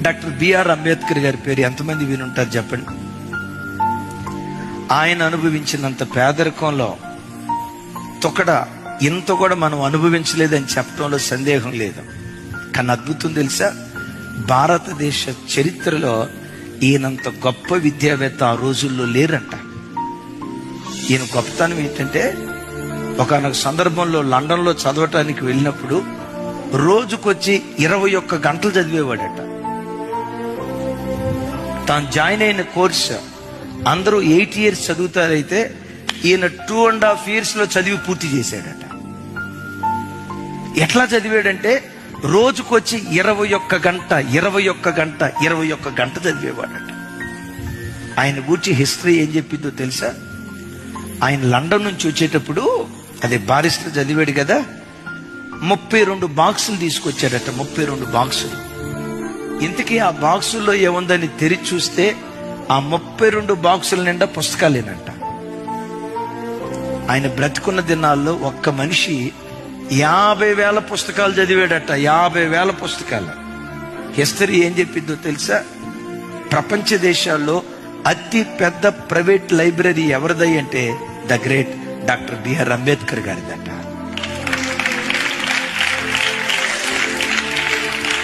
Doctor BR Ambedkar గారి పేరు ఎంతమంది వినుంటారు చెప్పండి. ఆయన అనుభవించినంత పేదరికంలో తొకడ ఇంత కూడా మనం అనుభవించలేదని చెప్పడంలో సందేహం లేదు. కానీ అద్భుతం తెలుసా, భారతదేశ చరిత్రలో ఈయనంత గొప్ప విద్యావేత్త ఆ రోజుల్లో లేరంట. ఈయన గొప్పతనం ఏంటంటే, ఒకనొక సందర్భంలో లండన్లో చదవటానికి వెళ్ళినప్పుడు రోజుకొచ్చి 21 గంటలు చదివేవాడట. తాను జాయిన్ అయిన కోర్సు అందరూ 8 years చదువుతారైతే ఈయన 2.5 years లో చదివి పూర్తి చేశాడట. ఎట్లా చదివాడంటే రోజుకొచ్చి 21 గంట చదివేవాడట. ఆయన గూర్చి హిస్టరీ ఏం చెప్పిందో తెలుసా? ఆయన లండన్ నుంచి వచ్చేటప్పుడు, అదే బారిస్టర్ చదివాడు కదా, 32 బాక్సులు తీసుకొచ్చాడట. 32 బాక్సులు. ఇంతకీ ఆ బాక్సుల్లో ఏముందని తెరిచి చూస్తే ఆ 32 బాక్సుల నిండా పుస్తకాలేనంట. ఆయన బ్రతికున్న దినాల్లో ఒక్క మనిషి 50,000 పుస్తకాలు చదివాడట. 50,000 పుస్తకాలు. హిస్టరీ ఏం చెప్పిందో తెలుసా? ప్రపంచ దేశాల్లో అతి పెద్ద ప్రైవేట్ లైబ్రరీ ఎవరిదై అంటే the great doctor BR Ambedkar గారిదట.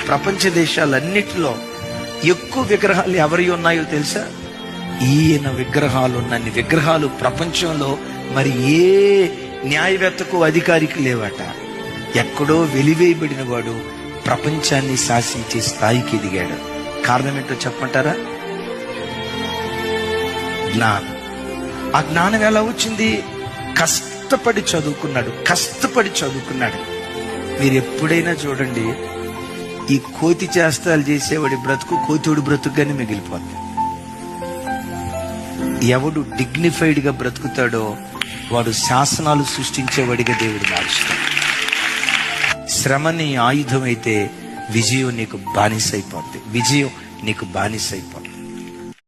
ప్రపంచ దేశాలన్నిటిలో ఎక్కువ విగ్రహాలు ఎవరి ఉన్నాయో తెలుసా? ఈయన విగ్రహాలు. ఉన్నన్ని విగ్రహాలు ప్రపంచంలో మరి ఏ న్యాయవేత్తకు అధికారికి లేవట. ఎక్కడో వెలివేయబడిన వాడు ప్రపంచాన్ని శాసించే స్థాయికి ఎదిగాడు. కారణం ఏంటో చెప్పంటారా? జ్ఞానం. ఆ జ్ఞానం ఎలా వచ్చింది? కష్టపడి చదువుకున్నాడు. మీరు ఎప్పుడైనా చూడండి, ఈ కోతి చేష్టాలు చేసేవాడి బ్రతుకు కోతివుడి బ్రతుకుగానే మిగిలిపోతుంది. ఎవడు డిగ్నిఫైడ్ గా బ్రతుకుతాడో వాడు శాసనాలు సృష్టించేవాడిగా దేవుడు మారుస్తాడు. శ్రమ నీ ఆయుధం అయితే విజయం నీకు బానిసైపోద్ది.